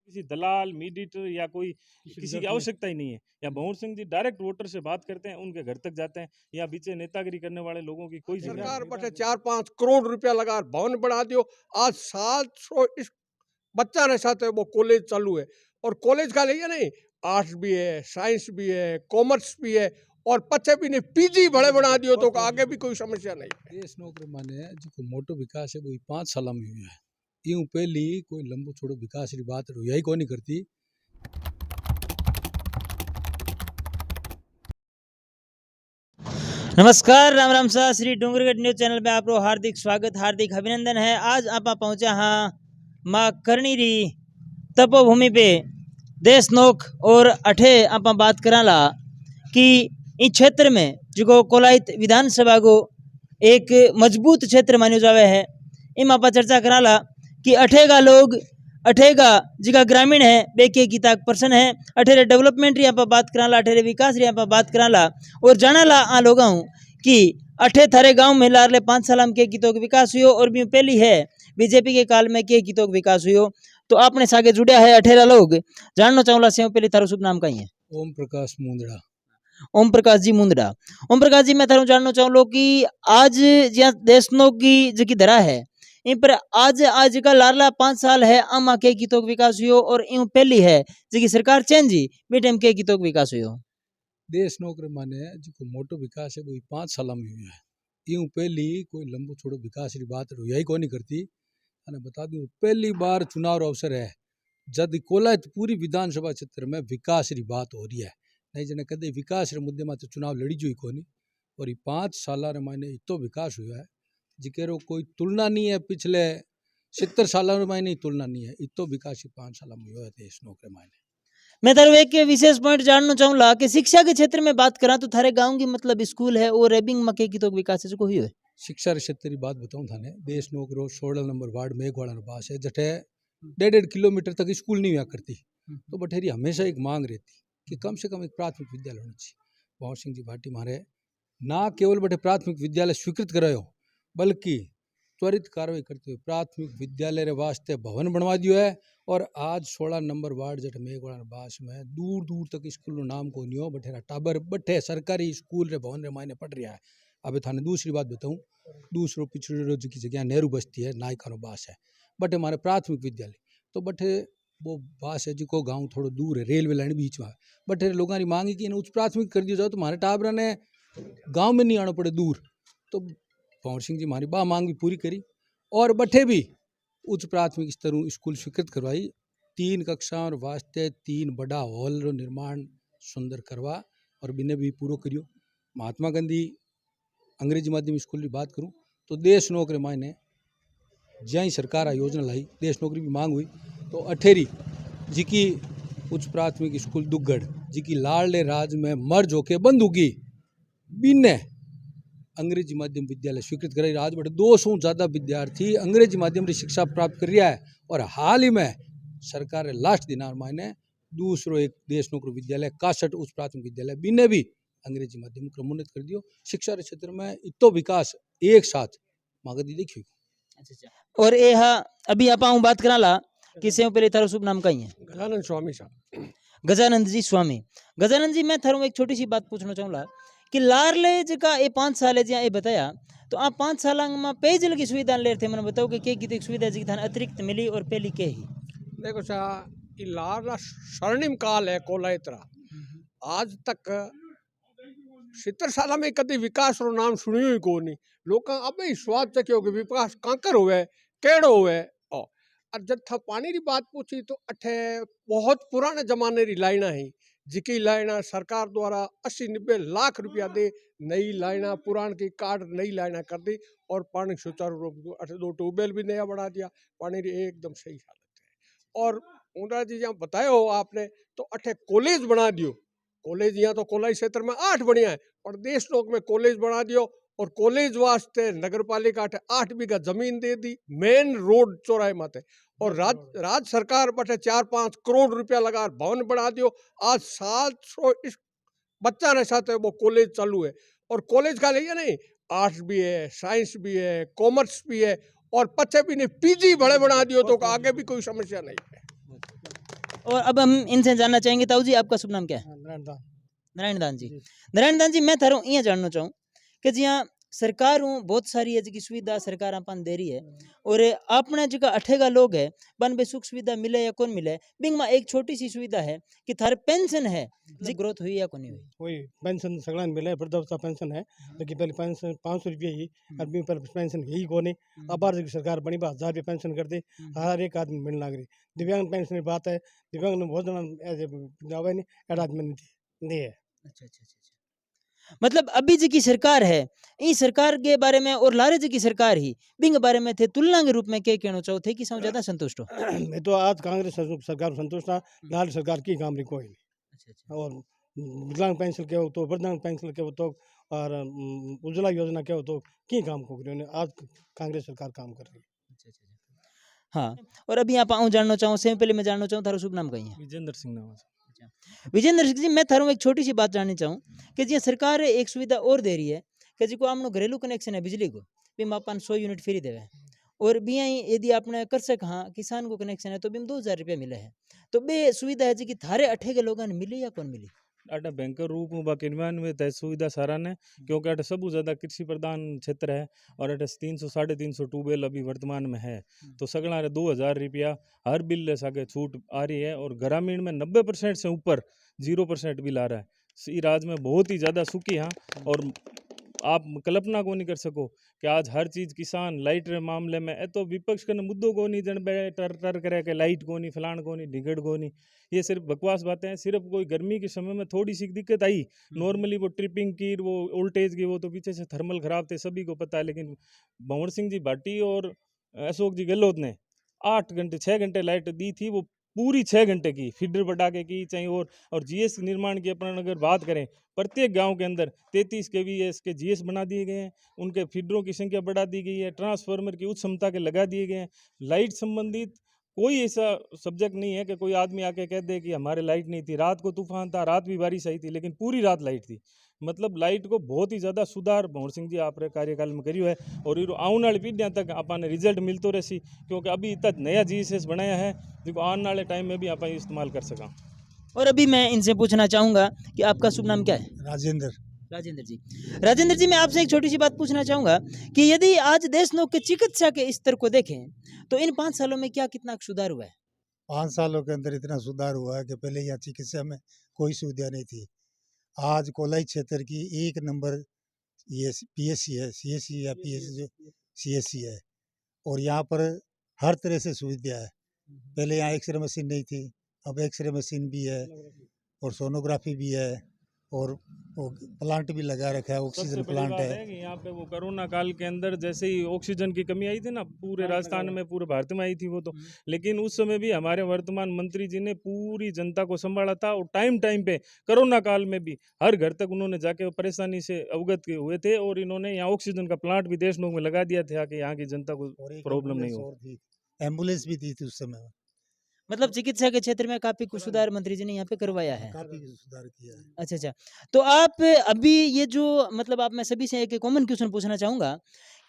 किसी दलाल मीडिएटर या कोई किसी की आवश्यकता ही नहीं है। या भंवर सिंह जी डायरेक्ट वोटर से बात करते हैं, उनके घर तक जाते हैं। या बीचे नेतागिरी करने वाले लोगों की कोई सरकार बटे 4-5 करोड़ रुपया लगा भवन बना दियो। आज 700 बच्चा ने साथ वो कॉलेज चालू है और कॉलेज का लिए नहीं, आर्ट्स भी है, साइंस भी है, कॉमर्स भी है और पचे भी नहीं पीजी बड़े बना दियो तो आगे भी कोई समस्या नहीं। देश नौकरी माने जो मोटो विकास है वो 5 साल में हुआ है। यूं पहली कोई लंबो छोड़ो विकास की बात हुई को नहीं करती। नमस्कार, राम राम सा श्री डूंगरगढ़ न्यूज चैनल में आपको हार्दिक स्वागत, हार्दिक अभिनंदन है। आज आप पहुंचा हाँ माँ करणी री तपोभूमि पे देश नोक और अठे आप बात कराला कि इस क्षेत्र में जो कोलायत विधानसभा को एक मजबूत क्षेत्र मानो जावे है। इम आप चर्चा कराला कि अठेगा लोग अठेगा जिका ग्रामीण है बेके की ताक पर्सन है। अठेरे डेवलपमेंट री आप बात कराला, अठेरे विकास री आप बात कराला और जानाला आ लोग कि अठे थारे गांव में लारले 5 साल में के कितो विकास हुयो और भी पहली है बीजेपी के काल में के कितो विकास हुयो। तो आपने सागे जुड़िया है अठेरा लोग जानना चाहूला से पहले थारो शुभ नाम कहीं है? ओम प्रकाश मुंदड़ा। ओम प्रकाश जी मुंदड़ा। ओम प्रकाश जी मैं थारू जानना चाहूलो कि आज ज्या देशनो की जी धरा है इन पर आज का लारला 5 साल है आमा के कितो विकास हुयो और यूं पहली है जी सरकार चेंज जी बे टाइम के कितो विकास हुयो। देश नौकरी माने जो मोटो विकास है वो 5 साल में हुआ है। यूं पहली कोई लंबो छोड़ो विकास की बात हुई को नहीं करती। अने बता दूं पहली बार चुनाव अवसर है जब कोलायत पूरी विधानसभा क्षेत्र में विकास की बात हो रही है। नहीं जने कदे विकास के मुद्दे में तो चुनाव लड़ी जो को नहीं और 5 साल मायने इतो विकास हुआ है जिकेरो कोई तुलना नहीं है। पिछले 70 साल मायने तुलना नहीं है। इतो विकास 5 साल में हुआ है देश नौकरी मायने। मैं थारो एक विशेष पॉइंट जानना चाहूँगा कि शिक्षा के क्षेत्र में बात करा तो थारे गांव की मतलब स्कूल है और रेबिंग मके की तो विकास है जो हुई है। शिक्षा के क्षेत्र की बात बताऊं थाने देश नौकरो 16 नंबर वार्ड मेघवाड़ा पास है जठे 1.5 किलोमीटर तक स्कूल नहीं हुआ करती। तो बठेरी हमेशा एक मांग रहती कि कम से कम एक प्राथमिक विद्यालय होना चाहिए। भंवर सिंह जी भाटी मारे ना केवल बटे प्राथमिक विद्यालय स्वीकृत करायो बल्कि त्वरित कार्रवाई करते हुए प्राथमिक विद्यालय रे वास्ते भवन बनवा दियो है। और आज 16 नंबर वार्ड जट मेघवाड़ा बास में दूर दूर तक स्कूल नाम को नहीं हो बठेरा टाबर बठे सरकारी स्कूल रे भवन रे मायने पढ़ रहा है। अब थाने दूसरी बात बताऊं, दूसरो पिछड़ो की जगह नेहरू बस्ती है नायकानो बास है बटे हमारे प्राथमिक विद्यालय तो बठे वो बास है जिको गाँव थोड़ा दूर है रेलवे लाइन बीच में बठे लोगों की मांग है कि उच्च प्राथमिक कर दिया जाओ तो हमारे टाबरा ने गाँव में नहीं आना पड़े दूर। तो भंवर सिंह जी हमारी बा मांग भी पूरी करी और बठे भी उच्च प्राथमिक स्तर स्कूल स्वीकृत करवाई। 3 कक्षा और वास्ते 3 बड़ा हॉल रो निर्माण सुंदर करवा और बिने भी पूरा करियो। महात्मा गांधी अंग्रेजी माध्यम स्कूल की बात करूं तो देश नौकरी मायने ज्याई सरकार योजना लाई देश नौकरी की मांग हुई तो अठेरी जी की उच्च प्राथमिक स्कूल दुग्गड़ जी की लाडले राज में मर्ज होके बंद होगी बिने अंग्रेजी माध्यम विद्यालय स्वीकृत कराई। आज बड़े 200 ज़्यादा विद्यार्थी अंग्रेजी माध्यम की शिक्षा प्राप्त कर रहा है और हाल ही में सरकार लास्ट दिन मायने दूसरो एक देश नौकरी विद्यालय 61 उच्च प्राथमिक विद्यालय बिने भी अंग्रेजी माध्यम क्रमोन्नत कर दियो। शिक्षा के क्षेत्र में इतो विकास एक साथ मांगती देखियो। और ये अभी आप बात कराला कि से पहले थारो शुभ नाम कहीं है? गजानंद स्वामी साहब। गजानंद जी स्वामी। गजानंद जी मैं थारो एक छोटी सी बात पूछना चाहूँगा कि लारले जगह ये 5 साल है जी ये बताया तो आप 5 साल में पेयजल की सुविधा ले रहे थे मैंने बताओ कि कितनी सुविधा जी थाने अतिरिक्त मिली और पहली के ही देखो सा ये लारला स्वर्णिम काल है कोलायतरा आज तक 70 साल में कभी विकास रो नाम सुनियो ही को नहीं। लोग अब ही स्वाद चक्यो कि विकास कांकर होवे केड़ो होवे और जब था पानी की बात पूछी तो अठे बहुत पुराने जमाने री लाइना है जिकी लाइना सरकार द्वारा 80-90 लाख रुपया दे नई लाइना पुरान की काट नई लाइना कर दी और पानी सुचारू रूप अठे 2 ट्यूबवेल भी नया बना दिया। पानी री एकदम सही हालत है और ऊंडा जी जहाँ बताया हो आपने तो अठे कॉलेज बना दियो। कॉलेज यहाँ तो कोलाई क्षेत्र में 8 बढ़िया है और देश लोक में कॉलेज बना दियो और कॉलेज वास्ते नगर पालिका 8 बीघा जमीन दे दी मेन रोड चौराहे माते और राज सरकार बटे 4-5 करोड़ रुपया लगा भवन बना दियो। आज 700 बच्चा ने साथ वो कॉलेज चालू है और कॉलेज का लिए नहीं, आर्ट्स भी है, साइंस भी है, कॉमर्स भी है और पचे भी नहीं पीजी बड़े बना दियो तो आगे भी कोई समस्या नहीं है। और अब हम इनसे जानना चाहेंगे, ताऊ जी आपका शुभ नाम क्या है? नारायण दान जी। नारायण दान जी, मैं थारो ये जानना चाहूँ कि जी हाँ सरकार बहुत सारी है जी सुविधा सरकार अपन दे रही है, और अपने जगह अठेगा लोग है बन बे सुख सुविधा मिले या कौन मिले, बिंग में एक छोटी सी सुविधा है कि थारे पेंशन है जी ग्रोथ हुई या कौन नहीं हुई? वही पेंशन सगळ्यांना मिले, वृद्धावस्था पेंशन है, लेकिन पहले पेंशन 500 रुपये ही आदमी पर पेंशन ही कोने। अब बार की सरकार बनी बात 1000 रुपये पेंशन कर दे, हर एक आदमी मिलने लग रही। दिव्यांग पेंशन की बात है, दिव्यांग ने बहुत जना जावे नहीं, एड आदमी नहीं है। अच्छा अच्छा अच्छा अच्छा। मतलब अभी जी की सरकार है, इस सरकार के बारे में और लारे जी की सरकार ही बिंग बारे में थे तुलना के रूप में क्या कहना चाहो थे कि सब ज्यादा संतुष्ट हो? मैं तो आज कांग्रेस सरकार संतुष्ट था, लाल सरकार की काम रही कोई नहीं। अच्छा अच्छा और विकलांग पेंशन के हो तो, वृद्धांग पेंशन के हो तो, और उज्ज्वला योजना के हो तो की काम को आज कांग्रेस सरकार काम कर रही है। अच्छा अच्छा अच्छा। हाँ, और अभी आप आऊँ जानना चाहूँ, से पहले मैं जानना चाहूँ थारो शुभ नाम कहीं है? विजेंद्र सिंह नाम है। विजेंद्र सिंह जी, मैं थारों एक छोटी सी बात जाननी चाहूँ कि जी सरकार एक सुविधा और दे रही है कि जी को आपनो घरेलू कनेक्शन है बिजली को भी अपन 100 यूनिट फ्री देवे, और भी यदि आपने कर सक हाँ किसान को कनेक्शन है तो भी 2000 रुपया मिले है, तो बे सुविधा है जी कि थारे अठे के लोगों ने मिली या कौन मिली? अटा भयंकर रूप में क्रियान्वित है सुविधा सारा ने, क्योंकि अटा सबू ज्यादा कृषि प्रधान क्षेत्र है, और अटा 300 350 ट्यूबवेल अभी वर्तमान में है, तो सगड़ा 2000 रुपया हर बिल साके छूट आ रही है, और ग्रामीण में 90% से ऊपर 0% बिल आ रहा है। इस राज्य में बहुत ही ज़्यादा सुखी हैं, और आप कल्पना को नहीं कर सको कि आज हर चीज़ किसान लाइट रे मामले में ए तो विपक्ष के मुद्दों को नहीं जन बे टर टर करे कि लाइट को नहीं फलाण को नहीं ढिगड़ को नहीं, ये सिर्फ बकवास बातें हैं। सिर्फ कोई गर्मी के समय में थोड़ी सी दिक्कत आई, नॉर्मली वो ट्रिपिंग की वो वोल्टेज की वो तो पीछे से थर्मल खराब थे सभी को पता है, लेकिन भंवर सिंह जी भाटी और अशोक जी गहलोत ने 8 घंटे 6 घंटे लाइट दी थी, वो पूरी 6 घंटे की फीडर बढ़ा के की चाहिए। और जीएस निर्माण की अपन अगर बात करें, प्रत्येक गांव के अंदर 33 केवीएस के जीएस बना दिए गए हैं, उनके फीडरों की संख्या बढ़ा दी गई है, ट्रांसफार्मर की उच्च क्षमता के लगा दिए गए हैं। लाइट संबंधित कोई ऐसा सब्जेक्ट नहीं है कि कोई आदमी आके कह दे कि हमारे लाइट नहीं थी, रात को तूफान था, रात भी बारिश आई थी, लेकिन पूरी रात लाइट थी। मतलब लाइट को बहुत ही ज़्यादा सुधार भंवर सिंह जी आप कार्यकाल में करियो है, और आने वाली पीढ़ियाँ तक अपन रिजल्ट मिलते रही, क्योंकि अभी इतना नया जीएसएस बनाया है जो आने वाले टाइम में भी आप इस्तेमाल कर सका। और अभी मैं इनसे पूछना चाहूँगा कि आपका शुभ नाम क्या है? राजेंद्र। राजेंद्र जी। राजेंद्र जी, मैं आपसे एक छोटी सी बात पूछना चाहूँगा कि यदि आज देश लोग के चिकित्सा के स्तर को देखें तो इन 5 सालों में क्या कितना सुधार हुआ है? 5 सालों के अंदर इतना सुधार हुआ है कि पहले यहाँ चिकित्सा में कोई सुविधा नहीं थी। आज कोलाई क्षेत्र की 1 नंबर ये पीएससी है, सीएससी या पीएससी जो सीएससी है, और यहाँ पर हर तरह से सुविधा है। पहले यहाँ एक्सरे मशीन नहीं थी, अब एक्सरे मशीन भी है, और सोनोग्राफी भी है, और वो प्लांट भी लगा रखा है, सबसे ऑक्सीजन बड़ी प्लांट बात है। है कि यहाँ पे वो कोरोना काल के अंदर जैसे ही ऑक्सीजन की कमी आई थी ना, पूरे राजस्थान में पूरे भारत में आई थी वो तो, लेकिन उस समय भी हमारे वर्तमान मंत्री जी ने पूरी जनता को संभाला था, और टाइम टाइम पे कोरोना काल में भी हर घर तक उन्होंने जाके परेशानी से अवगत हुए थे, और इन्होंने यहाँ ऑक्सीजन का प्लांट भी देश में लगा दिया था कि यहाँ की जनता को और एक प्रॉब्लम नहीं एम्बुलेंस हो। और थी, एम्बुलेंस भी थी उस समय। मतलब चिकित्सा के क्षेत्र में काफी कुछ सुधार मंत्री जी ने यहाँ पे करवाया है। काफी सुधार किया है। अच्छा अच्छा। तो आप अभी ये जो मतलब आप मैं सभी से एक कॉमन क्वेश्चन पूछना चाहूँगा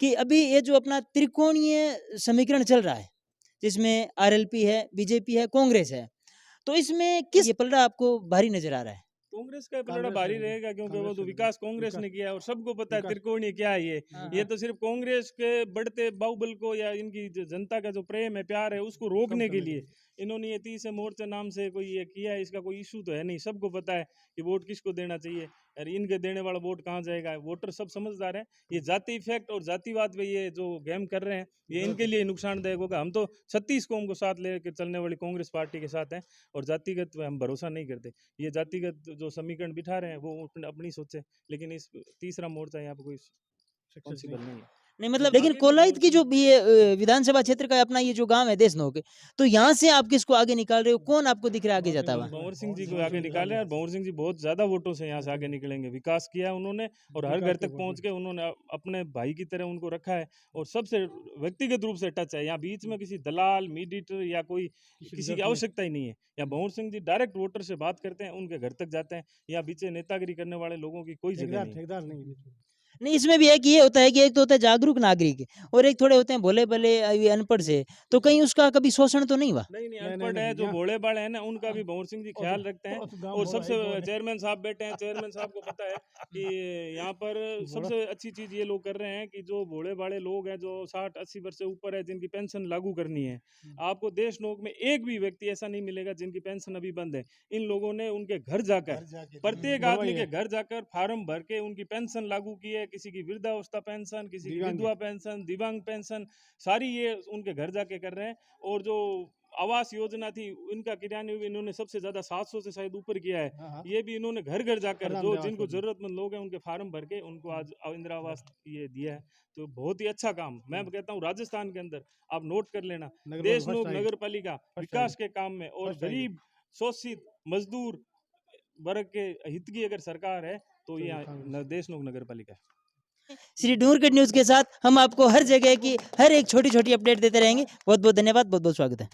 कि अभी ये जो अपना त्रिकोणीय समीकरण चल रहा है जिसमें आरएलपी है, बीजेपी है, कांग्रेस है, तो इसमें किस ये पलड़ा आपको भारी नजर आ रहा है? कांग्रेस का पलड़ा कांग्रेस भारी है, रहेगा, क्योंकि वो कांग्रेस तो है, विकास कांग्रेस विकास- ने किया है, और सबको पता है विकास- त्रिकोणीय क्या है ये। हाँ, ये हाँ। तो सिर्फ कांग्रेस के बढ़ते बाहुबल को या इनकी जो जनता का जो प्रेम है प्यार है उसको रोकने के लिए इन्होंने ये 30 मोर्चा नाम से कोई ये किया है। इसका कोई इशू तो है नहीं, सबको पता है कि वोट किसको देना चाहिए, और इनके देने वाला वोट कहाँ जाएगा। वोटर सब समझदार है। ये जाति इफेक्ट और जातिवाद पे ये जो गेम कर रहे हैं ये इनके लिए नुकसानदायक होगा। हम तो 36 कौम को साथ लेकर चलने वाली कांग्रेस पार्टी के साथ हैं, और जातिगत पे हम भरोसा नहीं करते। ये जातिगत जो समीकरण बिठा रहे हैं वो अपनी सोचे, लेकिन इस तीसरा मोर्चा यहाँ पे कोई पॉसिबल नहीं है। नहीं मतलब लेकिन कोलायत की जो भी ये विधानसभा क्षेत्र का अपना ये जो गांव है देशनोक, तो यहाँ से आप किसको आगे निकाल रहे हो? कौन आपको दिख रहा है आगे जाता हुआ? भंवर सिंह जी को आगे निकाले, और भंवर सिंह जी बहुत ज्यादा वोटों से यहाँ से आगे निकलेंगे। विकास किया उन्होंने, और हर घर तक पहुंच के उन्होंने अपने भाई की तरह उनको रखा है, और सबसे व्यक्तिगत रूप से टच है। यहाँ बीच में किसी दलाल मीडिएटर या कोई किसी की आवश्यकता ही नहीं है। या भंवर सिंह जी डायरेक्ट वोटर से बात करते हैं, उनके घर तक जाते हैं। यहाँ बीच नेतागिरी करने वाले लोगों की कोई जगह नहीं है। ठेकेदार नहीं। नहीं, इसमें भी है कि ये होता है कि एक तो होता है जागरूक नागरिक और एक थोड़े होते हैं भोले भले ये अनपढ़ से, तो कहीं उसका कभी शोषण तो नहीं हुआ? नहीं नहीं नहीं, अनपढ़ नहीं, है जो यहाँ- भोले बाड़े हैं ना उनका भी भंवर सिंह जी और ख्याल तो- रखते हैं। और तो गाँव और भोला सबसे ही कौन है? चेयरमैन साहब बैठे हैं, चेयरमैन साहब को पता है कि यहाँ पर सबसे अच्छी चीज ये लोग कर रहे हैं कि जो भोले बाड़े लोग हैं जो 60-80 वर्ष से ऊपर है जिनकी पेंशन लागू करनी है, आपको देश नोक में एक भी व्यक्ति ऐसा नहीं मिलेगा जिनकी पेंशन अभी बंद है। इन लोगों ने उनके घर जाकर प्रत्येक बनवाई आदमी है। के घर जाकर फार्म भर के उनकी पेंशन लागू की है। किसी की वृद्धावस्था पेंशन, किसी की दिव्यांग विधवा पेंशन, दिव्यांग पेंशन, सारी ये उनके घर जाके कर रहे हैं। और जो आवास योजना थी उनका क्रियान्वयन इन्होंने सबसे ज्यादा 700 से शायद ऊपर किया है। हाँ, हाँ। ये भी इन्होंने घर घर जाकर जो प्रधानमंत्री जिनको आवास योजना। जरूरतमंद लोग हैं उनके फार्म भर के उनको आज इंदिरा आवास ये दिया है। तो बहुत ही अच्छा काम, मैं कहता हूँ राजस्थान के अंदर आप नोट कर लेना, नगर देश फर्स्ट नोक आएगी। नगर पालिका फर्स्ट विकास आएगी। के काम में और फर्स्ट आएगी। गरीब शोषित मजदूर वर्ग के हित की अगर सरकार है तो ये देश नोक नगर पालिका है। श्री डूंगरगढ़ न्यूज के साथ हम आपको हर जगह की हर एक छोटी छोटी अपडेट देते रहेंगे। बहुत बहुत धन्यवाद, बहुत बहुत स्वागत है।